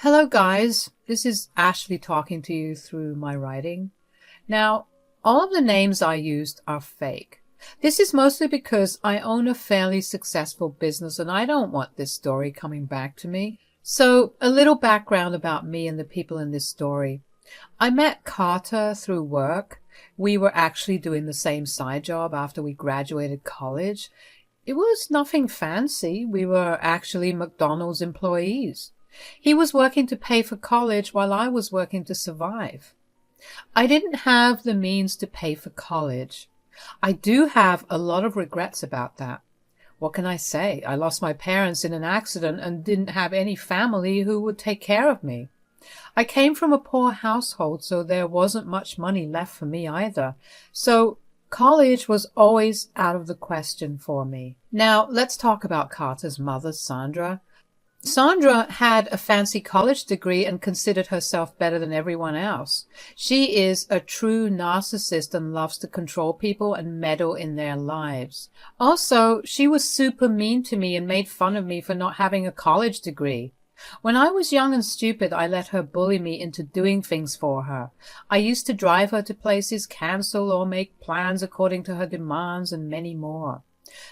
Hello guys, this is Ashley talking to you through my writing. Now, all of the names I used are fake. This is mostly because I own a fairly successful business and I don't want this story coming back to me. So, a little background about me and the people in this story. I met Carter through work. We were actually doing the same side job after we graduated college. It was nothing fancy. We were actually McDonald's employees. He was working to pay for college while I was working to survive. I didn't have the means to pay for college. I do have a lot of regrets about that. What can I say? I lost my parents in an accident and didn't have any family who would take care of me. I came from a poor household, so there wasn't much money left for me either. So college was always out of the question for me. Now, let's talk about Carter's mother, Sandra. Sandra had a fancy college degree and considered herself better than everyone else. She is a true narcissist and loves to control people and meddle in their lives. Also, she was super mean to me and made fun of me for not having a college degree. When I was young and stupid, I let her bully me into doing things for her. I used to drive her to places, cancel or make plans according to her demands, and many more.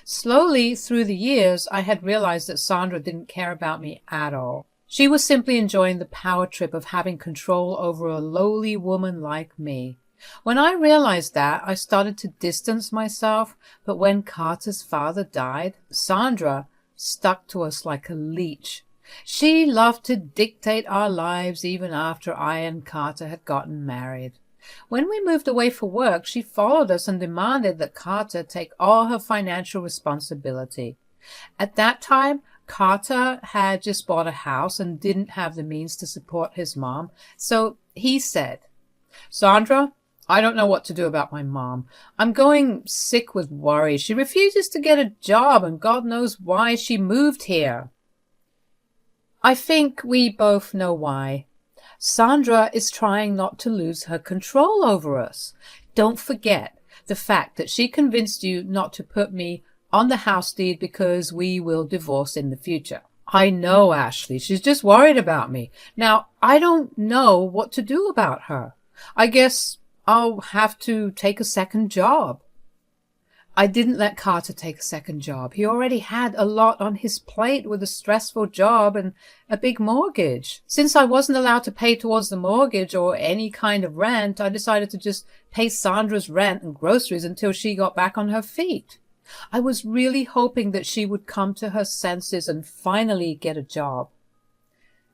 Slowly, through the years, I had realized that Sandra didn't care about me at all. She was simply enjoying the power trip of having control over a lowly woman like me. When I realized that, I started to distance myself, but when Carter's father died, Sandra stuck to us like a leech. She loved to dictate our lives even after I and Carter had gotten married. When we moved away for work, she followed us and demanded that Carter take all her financial responsibility. At that time, Carter had just bought a house and didn't have the means to support his mom, so he said, "Sandra, I don't know what to do about my mom. I'm going sick with worry. She refuses to get a job, and God knows why she moved here." I think we both know why. Sandra is trying not to lose her control over us. Don't forget the fact that she convinced you not to put me on the house deed because we will divorce in the future. I know, Ashley. She's just worried about me. Now, I don't know what to do about her. I guess I'll have to take a second job. I didn't let Carter take a second job. He already had a lot on his plate with a stressful job and a big mortgage. Since I wasn't allowed to pay towards the mortgage or any kind of rent, I decided to just pay Sandra's rent and groceries until she got back on her feet. I was really hoping that she would come to her senses and finally get a job.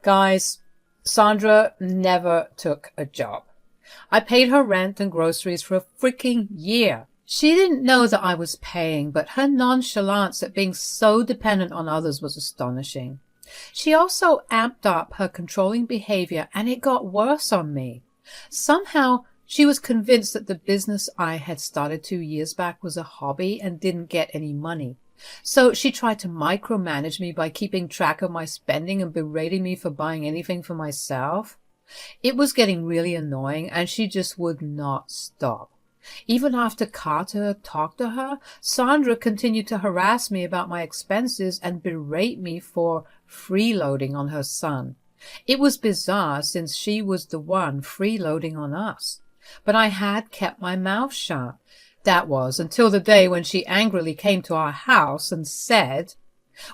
Guys, Sandra never took a job. I paid her rent and groceries for a freaking year. She didn't know that I was paying, but her nonchalance at being so dependent on others was astonishing. She also amped up her controlling behavior, and it got worse on me. Somehow, she was convinced that the business I had started 2 years back was a hobby and didn't get any money. So she tried to micromanage me by keeping track of my spending and berating me for buying anything for myself. It was getting really annoying, and she just would not stop. Even after Carter talked to her, Sandra continued to harass me about my expenses and berate me for freeloading on her son. It was bizarre since she was the one freeloading on us. But I had kept my mouth shut. That was until the day when she angrily came to our house and said,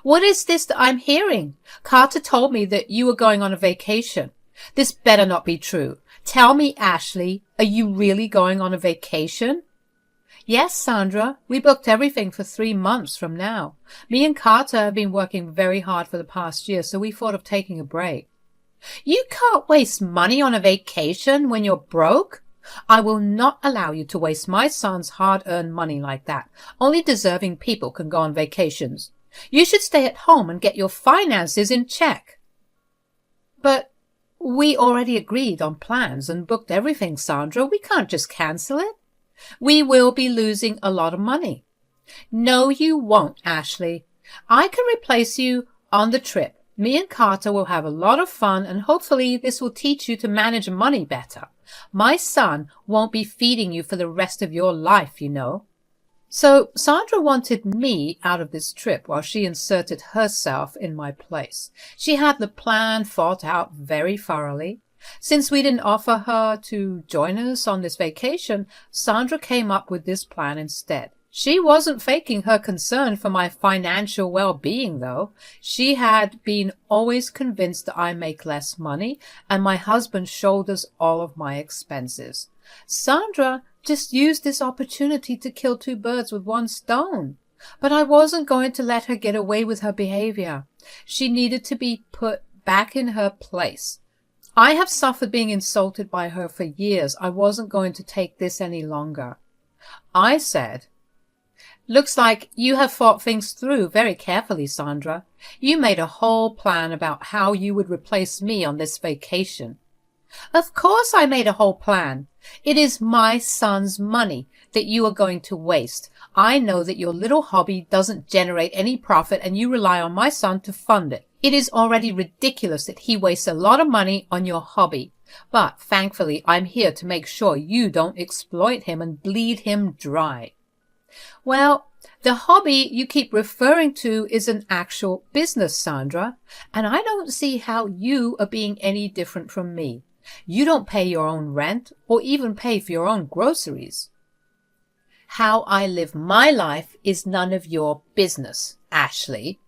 "What is this that I'm hearing? Carter told me that you were going on a vacation. This better not be true. Tell me, Ashley, are you really going on a vacation?" "Yes, Sandra. We booked everything for 3 months from now. Me and Carter have been working very hard for the past year, so we thought of taking a break." "You can't waste money on a vacation when you're broke. I will not allow you to waste my son's hard-earned money like that. Only deserving people can go on vacations. You should stay at home and get your finances in check." "But we already agreed on plans and booked everything, Sandra. We can't just cancel it. We will be losing a lot of money." "No, you won't, Ashley. I can replace you on the trip. Me and Carter will have a lot of fun, and hopefully this will teach you to manage money better. My son won't be feeding you for the rest of your life, you know." So Sandra wanted me out of this trip while she inserted herself in my place. She had the plan thought out very thoroughly. Since we didn't offer her to join us on this vacation, Sandra came up with this plan instead. She wasn't faking her concern for my financial well-being, though. She had been always convinced that I make less money and my husband shoulders all of my expenses. Sandra just used this opportunity to kill two birds with one stone. But I wasn't going to let her get away with her behavior. She needed to be put back in her place. I have suffered being insulted by her for years. I wasn't going to take this any longer. I said, "Looks like you have thought things through very carefully, Sandra. You made a whole plan about how you would replace me on this vacation." "Of course I made a whole plan. It is my son's money that you are going to waste. I know that your little hobby doesn't generate any profit and you rely on my son to fund it. It is already ridiculous that he wastes a lot of money on your hobby. But thankfully, I'm here to make sure you don't exploit him and bleed him dry." "Well, the hobby you keep referring to is an actual business, Sandra, and I don't see how you are being any different from me. You don't pay your own rent or even pay for your own groceries." "How I live my life is none of your business, Ashley.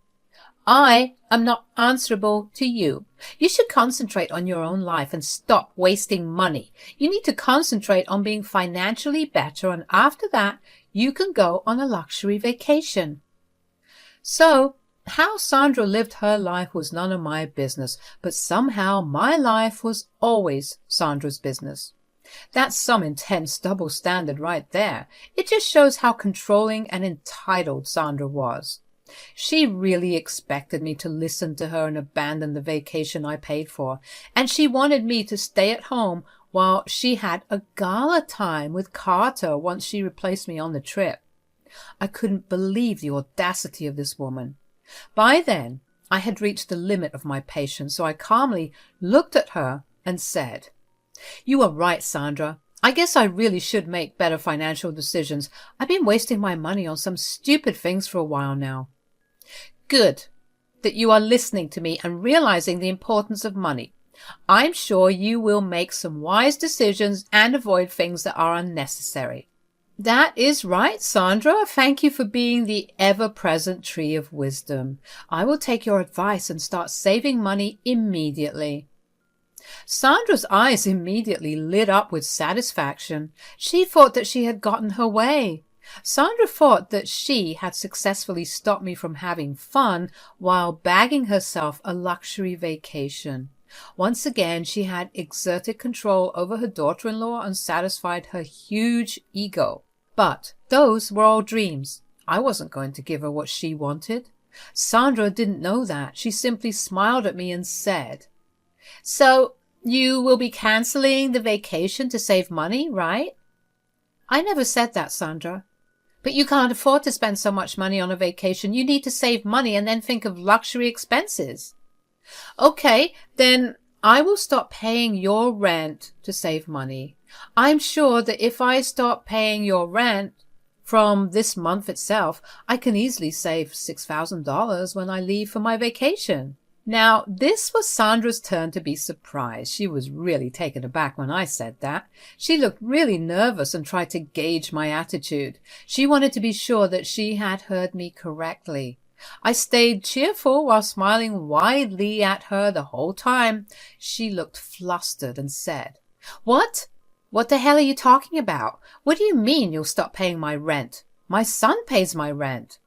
I am not answerable to you. You should concentrate on your own life and stop wasting money. You need to concentrate on being financially better, and after that, you can go on a luxury vacation." So, how Sandra lived her life was none of my business, but somehow my life was always Sandra's business. That's some intense double standard right there. It just shows how controlling and entitled Sandra was. She really expected me to listen to her and abandon the vacation I paid for, and she wanted me to stay at home while she had a gala time with Carter once she replaced me on the trip. I couldn't believe the audacity of this woman. By then, I had reached the limit of my patience, so I calmly looked at her and said, "You are right, Sandra. I guess I really should make better financial decisions. I've been wasting my money on some stupid things for a while now." "Good that you are listening to me and realizing the importance of money. I'm sure you will make some wise decisions and avoid things that are unnecessary." "That is right, Sandra. Thank you for being the ever-present tree of wisdom. I will take your advice and start saving money immediately." Sandra's eyes immediately lit up with satisfaction. She thought that she had gotten her way. Sandra thought that she had successfully stopped me from having fun while bagging herself a luxury vacation. Once again, she had exerted control over her daughter-in-law and satisfied her huge ego. But those were all dreams. I wasn't going to give her what she wanted. Sandra didn't know that. She simply smiled at me and said, "So you will be canceling the vacation to save money, right?" "I never said that, Sandra. But you can't afford to spend so much money on a vacation. You need to save money and then think of luxury expenses." "Okay, then I will stop paying your rent to save money. I'm sure that if I stop paying your rent from this month itself, I can easily save $6,000 when I leave for my vacation." Now, this was Sandra's turn to be surprised. She was really taken aback when I said that. She looked really nervous and tried to gauge my attitude. She wanted to be sure that she had heard me correctly. I stayed cheerful while smiling widely at her the whole time. She looked flustered and said, "What? What the hell are you talking about? What do you mean you'll stop paying my rent? My son pays my rent."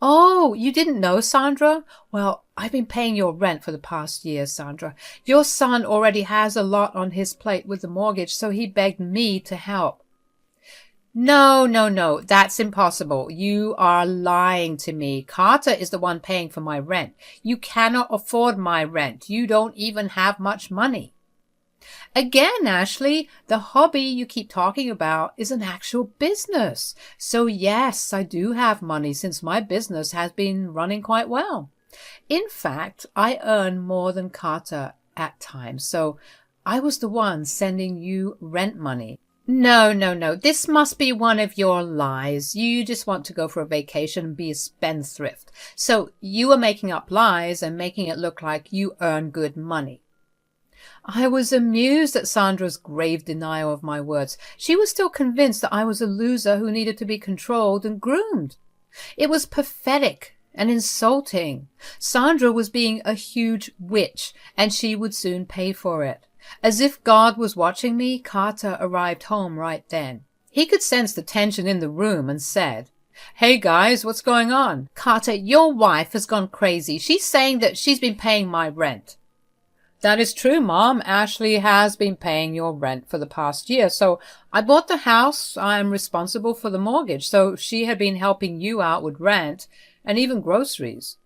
"Oh, you didn't know, Sandra? Well, I've been paying your rent for the past year, Sandra. Your son already has a lot on his plate with the mortgage, so he begged me to help." No, that's impossible. You are lying to me. Carter is the one paying for my rent. You cannot afford my rent. You don't even have much money." "Again, Ashley, the hobby you keep talking about is an actual business. So yes, I do have money since my business has been running quite well. In fact, I earn more than Carter at times, so I was the one sending you rent money." No, no, no. This must be one of your lies. You just want to go for a vacation and be a spendthrift. So you are making up lies and making it look like you earn good money. I was amused at Sandra's grave denial of my words. She was still convinced that I was a loser who needed to be controlled and groomed. It was pathetic and insulting. Sandra was being a huge witch, and she would soon pay for it. As if God was watching me, Carter arrived home right then. He could sense the tension in the room and said, "Hey guys, what's going on?" "Carter, your wife has gone crazy. She's saying that she's been paying my rent." "That is true, Mom. Ashley has been paying your rent for the past year. So I bought the house. I'm responsible for the mortgage. So she had been helping you out with rent and even groceries."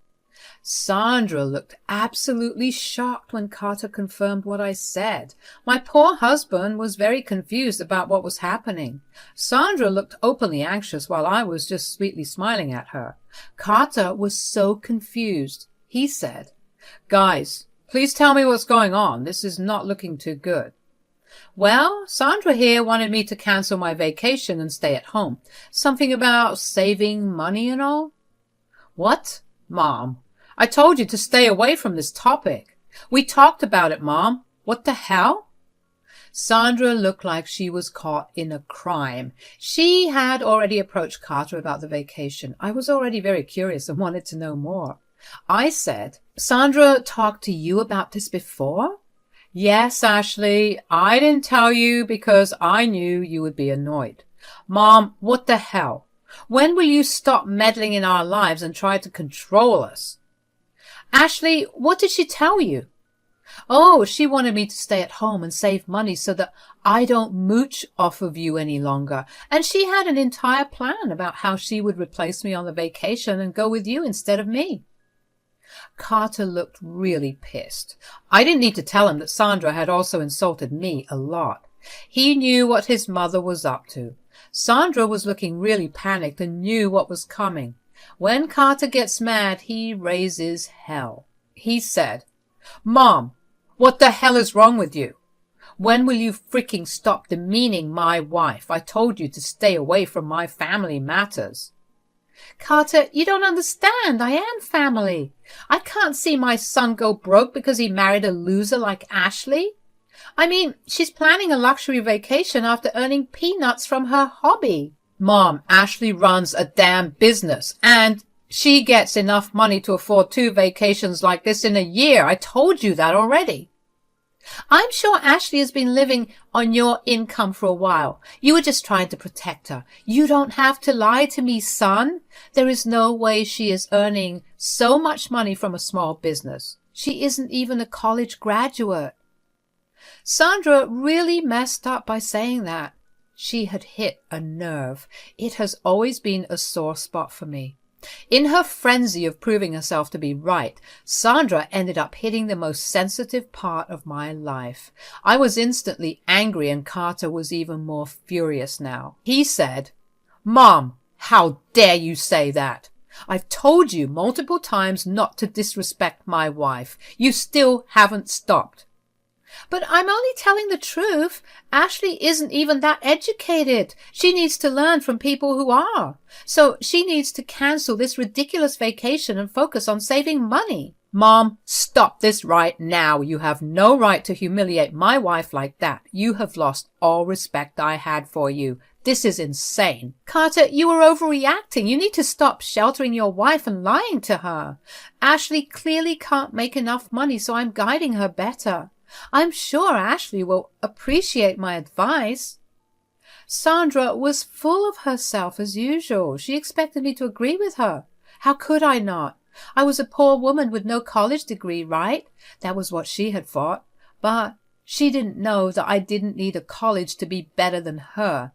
Sandra looked absolutely shocked when Carter confirmed what I said. My poor husband was very confused about what was happening. Sandra looked openly anxious while I was just sweetly smiling at her. Carter was so confused. He said, "Guys, please tell me what's going on. This is not looking too good." "Well, Sandra here wanted me to cancel my vacation and stay at home. Something about saving money and all." "What? Mom, I told you to stay away from this topic. We talked about it, Mom. What the hell?" Sandra looked like she was caught in a crime. She had already approached Carter about the vacation. I was already very curious and wanted to know more. I said, "Sandra talked to you about this before?" "Yes, Ashley. I didn't tell you because I knew you would be annoyed." "Mom, what the hell? When will you stop meddling in our lives and try to control us?" "Ashley, what did she tell you?" "Oh, she wanted me to stay at home and save money so that I don't mooch off of you any longer. And she had an entire plan about how she would replace me on the vacation and go with you instead of me." Carter looked really pissed. I didn't need to tell him that Sandra had also insulted me a lot. He knew what his mother was up to. Sandra was looking really panicked and knew what was coming. When Carter gets mad, he raises hell. He said, "Mom, what the hell is wrong with you? When will you freaking stop demeaning my wife? I told you to stay away from my family matters." "Carter, you don't understand. I am family. I can't see my son go broke because he married a loser like Ashley. I mean, she's planning a luxury vacation after earning peanuts from her hobby." "Mom, Ashley runs a damn business, and she gets enough money to afford 2 vacations like this in a year. I told you that already." "I'm sure Ashley has been living on your income for a while. You were just trying to protect her. You don't have to lie to me, son. There is no way she is earning so much money from a small business. She isn't even a college graduate." Sandra really messed up by saying that. She had hit a nerve. It has always been a sore spot for me. In her frenzy of proving herself to be right, Sandra ended up hitting the most sensitive part of my life. I was instantly angry, and Carter was even more furious now. He said, "Mom, how dare you say that? I've told you multiple times not to disrespect my wife. You still haven't stopped." "But I'm only telling the truth. Ashley isn't even that educated. She needs to learn from people who are. So she needs to cancel this ridiculous vacation and focus on saving money." "Mom, stop this right now. You have no right to humiliate my wife like that. You have lost all respect I had for you. This is insane." "Carter, you are overreacting. You need to stop sheltering your wife and lying to her. Ashley clearly can't make enough money, so I'm guiding her better. I'm sure Ashley will appreciate my advice." Sandra was full of herself as usual. She expected me to agree with her. How could I not? I was a poor woman with no college degree, right? That was what she had thought. But she didn't know that I didn't need a college to be better than her.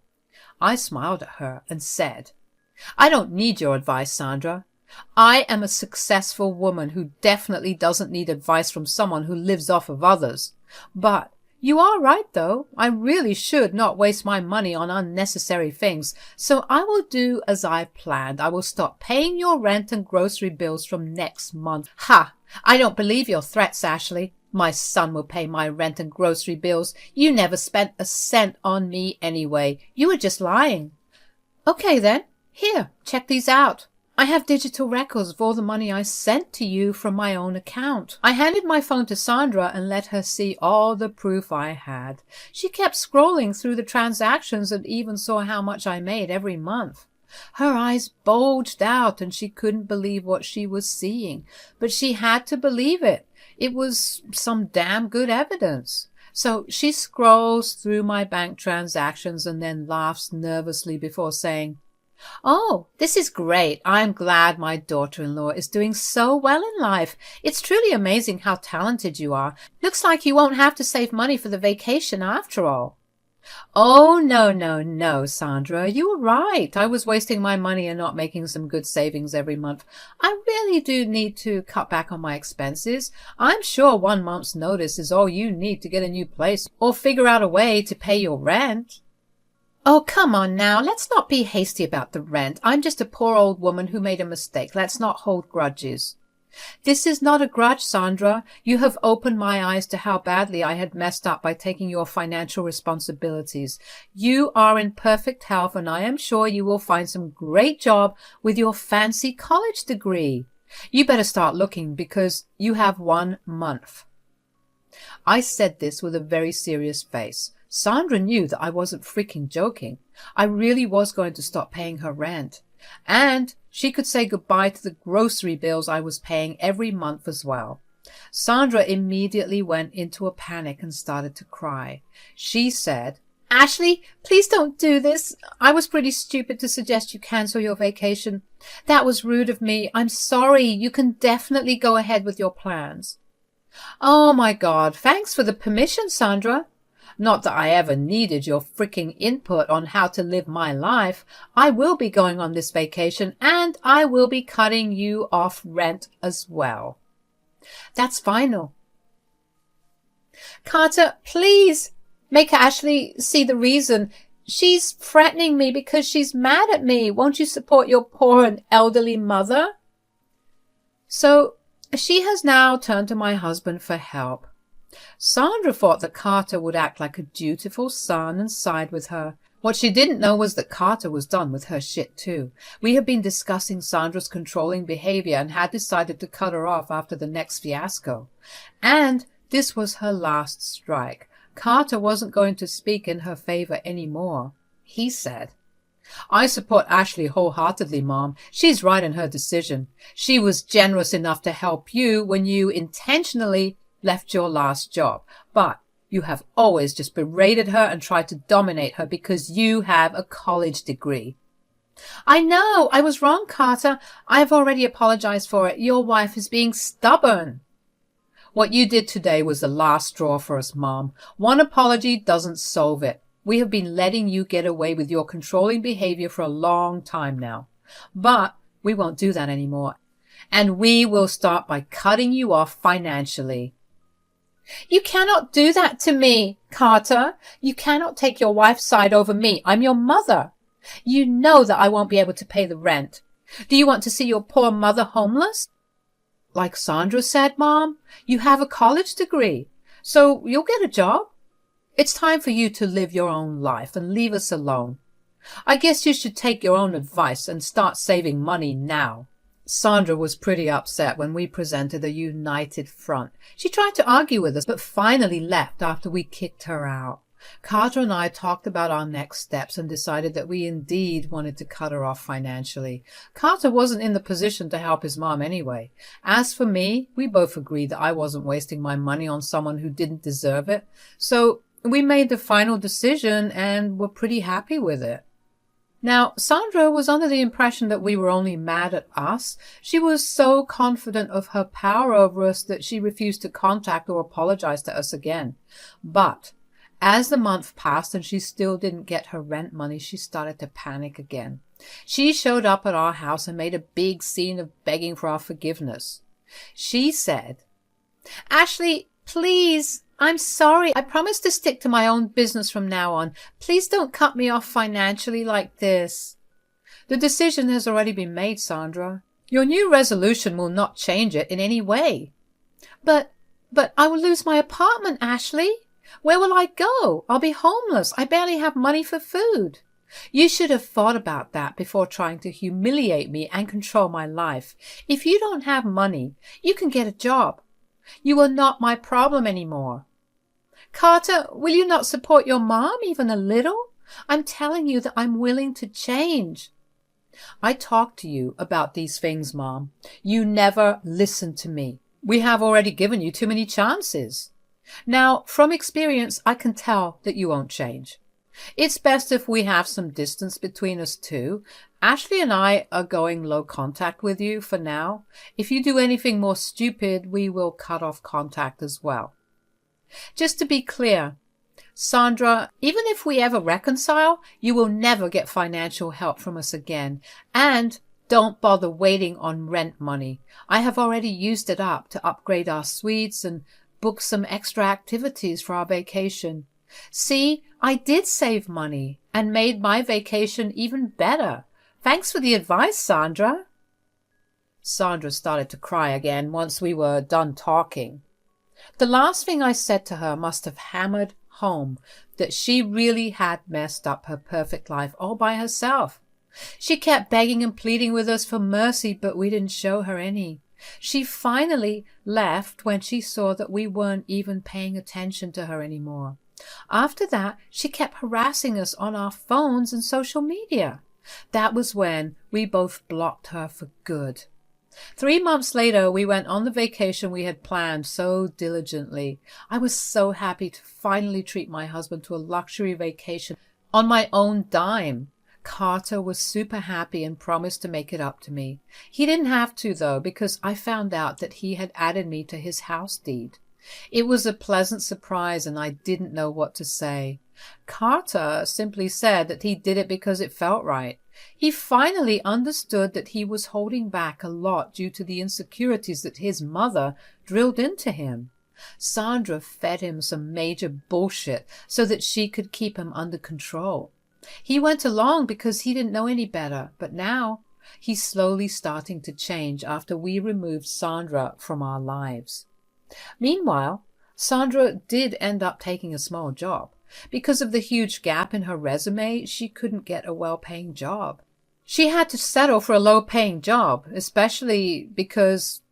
I smiled at her and said, "I don't need your advice, Sandra. I am a successful woman who definitely doesn't need advice from someone who lives off of others. But you are right, though. I really should not waste my money on unnecessary things. So I will do as I've planned. I will stop paying your rent and grocery bills from next month." "Ha! I don't believe your threats, Ashley. My son will pay my rent and grocery bills. You never spent a cent on me anyway. You were just lying. Okay then. Here, check these out. I have digital records of all the money I sent to you from my own account. I handed my phone to Sandra and let her see all the proof I had. She kept scrolling through the transactions and even saw how much I made every month. Her eyes bulged out and she couldn't believe what she was seeing. But she had to believe it. It was some damn good evidence. So she scrolls through my bank transactions and then laughs nervously before saying, "Oh, this is great. I'm glad my daughter-in-law is doing so well in life. It's truly amazing how talented you are. Looks like you won't have to save money for the vacation after all." "Oh, no, Sandra. You were right. I was wasting my money and not making some good savings every month. I really do need to cut back on my expenses. I'm sure 1 month's notice is all you need to get a new place or figure out a way to pay your rent." "Oh, come on now. Let's not be hasty about the rent. I'm just a poor old woman who made a mistake. Let's not hold grudges." "This is not a grudge, Sandra. You have opened my eyes to how badly I had messed up by taking your financial responsibilities. You are in perfect health, and I am sure you will find some great job with your fancy college degree. You better start looking because you have 1 month. I said this with a very serious face. Sandra knew that I wasn't freaking joking. I really was going to stop paying her rent. And she could say goodbye to the grocery bills I was paying every month as well. Sandra immediately went into a panic and started to cry. She said, "Ashley, please don't do this. I was pretty stupid to suggest you cancel your vacation. That was rude of me. I'm sorry. You can definitely go ahead with your plans." "Oh my God, thanks for the permission, Sandra. Not that I ever needed your freaking input on how to live my life. I will be going on this vacation and I will be cutting you off rent as well." "That's final." "Carter, please make Ashley see the reason. She's threatening me because she's mad at me. Won't you support your poor and elderly mother?" So she has now turned to my husband for help. Sandra thought that Carter would act like a dutiful son and side with her. What she didn't know was that Carter was done with her shit too. We had been discussing Sandra's controlling behavior and had decided to cut her off after the next fiasco. And this was her last strike. Carter wasn't going to speak in her favor anymore. He said, "I support Ashley wholeheartedly, Mom. She's right in her decision. She was generous enough to help you when you intentionally left your last job, but you have always just berated her and tried to dominate her because you have a college degree." "I know. I was wrong, Carter. I have already apologized for it. Your wife is being stubborn." "What you did today was the last straw for us, Mom. One apology doesn't solve it. We have been letting you get away with your controlling behavior for a long time now. But we won't do that anymore. And we will start by cutting you off financially." "You cannot do that to me, Carter. You cannot take your wife's side over me. I'm your mother. You know that I won't be able to pay the rent. Do you want to see your poor mother homeless?" "Like Sandra said, Mom, you have a college degree, so you'll get a job. It's time for you to live your own life and leave us alone. I guess you should take your own advice and start saving money now." Sandra was pretty upset when we presented a united front. She tried to argue with us, but finally left after we kicked her out. Carter and I talked about our next steps and decided that we indeed wanted to cut her off financially. Carter wasn't in the position to help his mom anyway. As for me, we both agreed that I wasn't wasting my money on someone who didn't deserve it. So we made the final decision and were pretty happy with it. Now, Sandra was under the impression that we were only mad at us. She was so confident of her power over us that she refused to contact or apologize to us again. But as the month passed and she still didn't get her rent money, she started to panic again. She showed up at our house and made a big scene of begging for our forgiveness. She said, "Ashley, please, I'm sorry. I promise to stick to my own business from now on. Please don't cut me off financially like this." "The decision has already been made, Sandra. Your new resolution will not change it in any way." But But I will lose my apartment, Ashley. Where will I go? I'll be homeless. I barely have money for food. You should have thought about that before trying to humiliate me and control my life. If you don't have money, you can get a job. You are not my problem anymore. Carter, will you not support your mom even a little? I'm telling you that I'm willing to change. I talked to you about these things, Mom. You never listened to me. We have already given you too many chances. Now, from experience, I can tell that you won't change. It's best if we have some distance between us too. Ashley and I are going low contact with you for now. If you do anything more stupid, we will cut off contact as well. Just to be clear, Sandra, even if we ever reconcile, you will never get financial help from us again. And don't bother waiting on rent money. I have already used it up to upgrade our suites and book some extra activities for our vacation. See, I did save money and made my vacation even better. Thanks for the advice, Sandra. Sandra started to cry again once we were done talking. The last thing I said to her must have hammered home that she really had messed up her perfect life all by herself. She kept begging and pleading with us for mercy, but we didn't show her any. She finally left when she saw that we weren't even paying attention to her anymore. After that, she kept harassing us on our phones and social media. That was when we both blocked her for good. 3 months later, we went on the vacation we had planned so diligently. I was so happy to finally treat my husband to a luxury vacation on my own dime. Carter was super happy and promised to make it up to me. He didn't have to, though, because I found out that he had added me to his house deed. It was a pleasant surprise, and I didn't know what to say. Carter simply said that he did it because it felt right. He finally understood that he was holding back a lot due to the insecurities that his mother drilled into him. Sandra fed him some major bullshit so that she could keep him under control. He went along because he didn't know any better, but now he's slowly starting to change after we removed Sandra from our lives. Meanwhile, Sandra did end up taking a small job. Because of the huge gap in her resume, she couldn't get a well-paying job. She had to settle for a low-paying job, especially because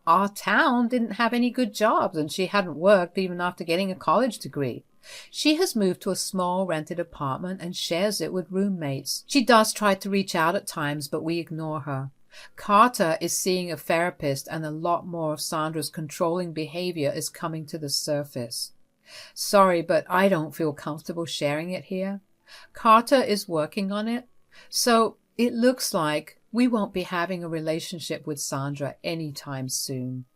our town didn't have any good jobs and she hadn't worked even after getting a college degree. She has moved to a small rented apartment and shares it with roommates. She does try to reach out at times, but we ignore her. Carter is seeing a therapist, and a lot more of Sandra's controlling behavior is coming to the surface. Sorry, but I don't feel comfortable sharing it here. Carter is working on it, so it looks like we won't be having a relationship with Sandra anytime soon.